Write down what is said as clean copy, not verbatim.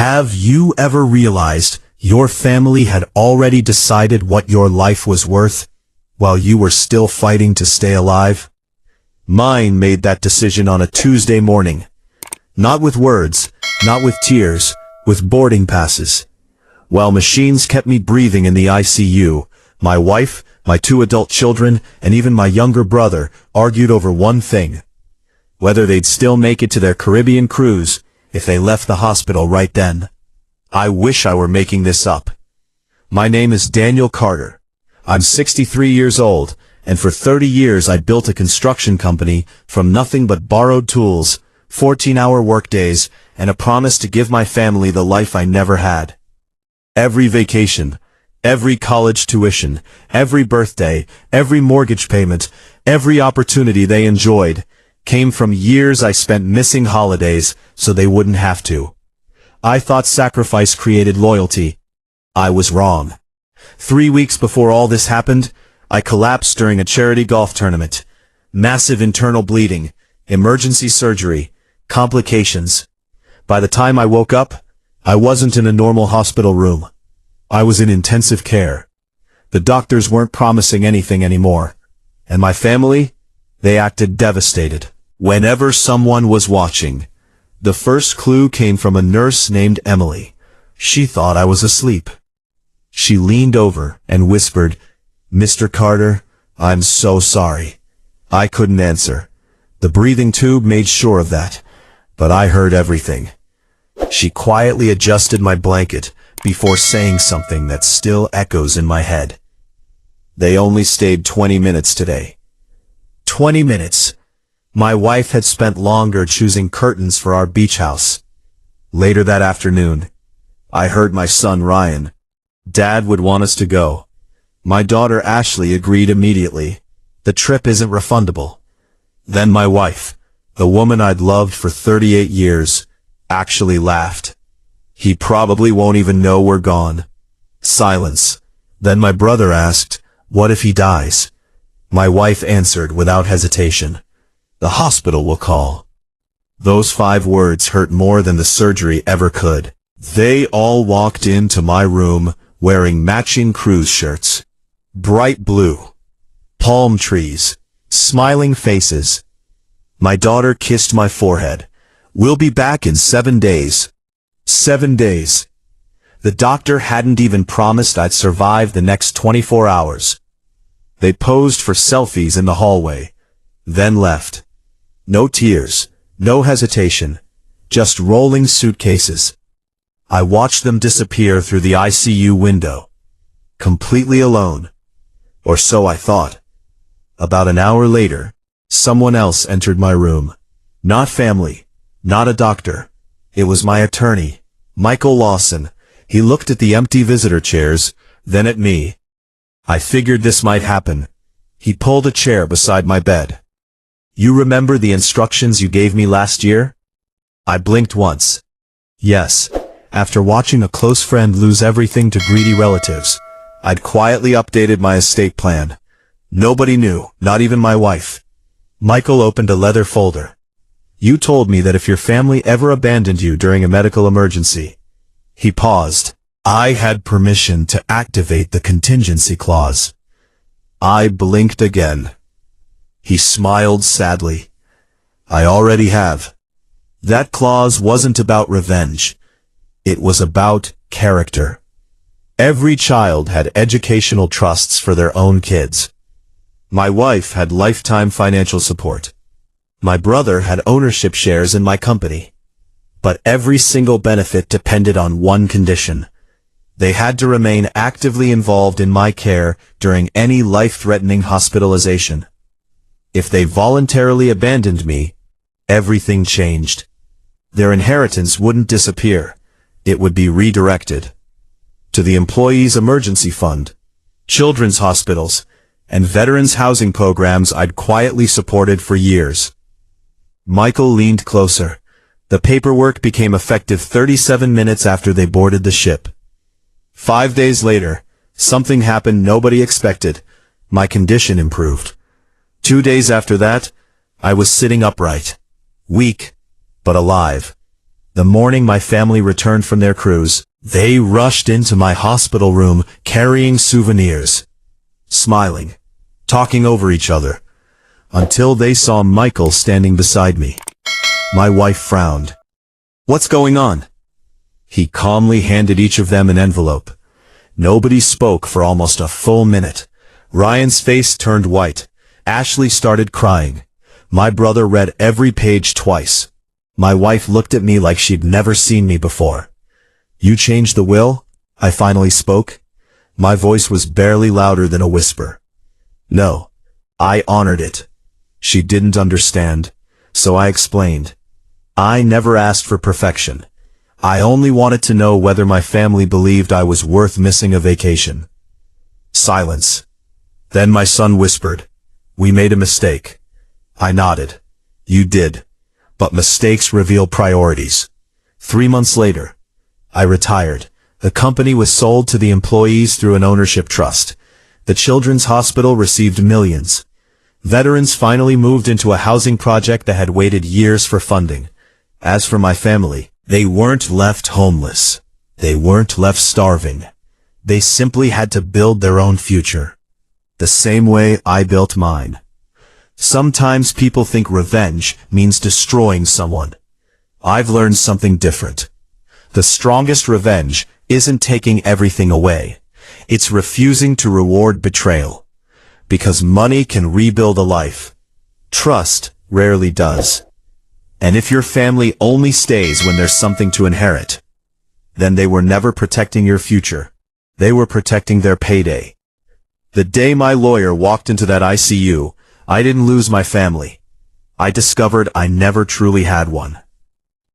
Have you ever realized your family had already decided what your life was worth, while you were still fighting to stay alive? Mine made that decision on a Tuesday morning. Not with words, not with tears, with boarding passes. While machines kept me breathing in the ICU, my wife, my 2 adult children, and even my younger brother argued over one thing: whether they'd still make it to their Caribbean cruise if they left the hospital right then. I wish I were making this up. My name is Daniel Carter. I'm 63 years old, and for 30 years I built a construction company from nothing but borrowed tools, 14-hour workdays, and a promise to give my family the life I never had. Every vacation, every college tuition, every birthday, every mortgage payment, every opportunity they enjoyed came from years I spent missing holidays so they wouldn't have to. I thought sacrifice created loyalty. I was wrong. 3 weeks before all this happened, I collapsed during a charity golf tournament. Massive internal bleeding, emergency surgery, complications. By the time I woke up, I wasn't in a normal hospital room. I was in intensive care. The doctors weren't promising anything anymore. And my family? They acted devastated. Whenever someone was watching, the first clue came from a nurse named Emily. She thought I was asleep. She leaned over and whispered, "Mr. Carter, I'm so sorry." I couldn't answer. The breathing tube made sure of that, but I heard everything. She quietly adjusted my blanket before saying something that still echoes in my head. "They only stayed 20 minutes today." 20 minutes. My wife had spent longer choosing curtains for our beach house. Later that afternoon, I heard my son Ryan. "Dad would want us to go." My daughter Ashley agreed immediately. "The trip isn't refundable." Then my wife, the woman I'd loved for 38 years, actually laughed. "He probably won't even know we're gone." Silence. Then my brother asked, "What if he dies?" My wife answered without hesitation, "The hospital will call." Those 5 words hurt more than the surgery ever could. They all walked into my room wearing matching cruise shirts. Bright blue. Palm trees. Smiling faces. My daughter kissed my forehead. "We'll be back in 7 days." 7 days. The doctor hadn't even promised I'd survive the next 24 hours. They posed for selfies in the hallway, then left. No tears, no hesitation, just rolling suitcases. I watched them disappear through the ICU window, completely alone. Or so I thought. About an hour later, someone else entered my room. Not family, not a doctor. It was my attorney, Michael Lawson. He looked at the empty visitor chairs, then at me. I figured this might happen. He pulled a chair beside my bed. "You remember the instructions you gave me last year?" I blinked once. Yes, after watching a close friend lose everything to greedy relatives, I'd quietly updated my estate plan. Nobody knew, not even my wife. Michael opened a leather folder. "You told me that if your family ever abandoned you during a medical emergency." He paused. I had permission to activate the contingency clause. I blinked again. He smiled sadly. "I already have." That clause wasn't about revenge. It was about character. Every child had educational trusts for their own kids. My wife had lifetime financial support. My brother had ownership shares in my company. But every single benefit depended on one condition. They had to remain actively involved in my care during any life-threatening hospitalization. If they voluntarily abandoned me, everything changed. Their inheritance wouldn't disappear. It would be redirected to the employees' emergency fund, children's hospitals, and veterans' housing programs I'd quietly supported for years. Michael leaned closer. The paperwork became effective 37 minutes after they boarded the ship. 5 days later, something happened nobody expected. My condition improved. 2 days after that, I was sitting upright. Weak, but alive. The morning my family returned from their cruise, they rushed into my hospital room carrying souvenirs, smiling, talking over each other, until they saw Michael standing beside me. My wife frowned. "What's going on?" He calmly handed each of them an envelope. Nobody spoke for almost a full minute. Ryan's face turned white. Ashley started crying. My brother read every page twice. My wife looked at me like she'd never seen me before. "You changed the will?" I finally spoke. My voice was barely louder than a whisper. "No, I honored it." She didn't understand, so I explained. "I never asked for perfection. I only wanted to know whether my family believed I was worth missing a vacation." Silence. Then my son whispered, "We made a mistake." I nodded. "You did. But mistakes reveal priorities." 3 months later, I retired. The company was sold to the employees through an ownership trust. The Children's Hospital received millions. Veterans finally moved into a housing project that had waited years for funding. As for my family, they weren't left homeless. They weren't left starving. They simply had to build their own future. The same way I built mine. Sometimes people think revenge means destroying someone. I've learned something different. The strongest revenge isn't taking everything away. It's refusing to reward betrayal. Because money can rebuild a life. Trust rarely does. And if your family only stays when there's something to inherit, then they were never protecting your future. They were protecting their payday. The day my lawyer walked into that ICU, I didn't lose my family. I discovered I never truly had one.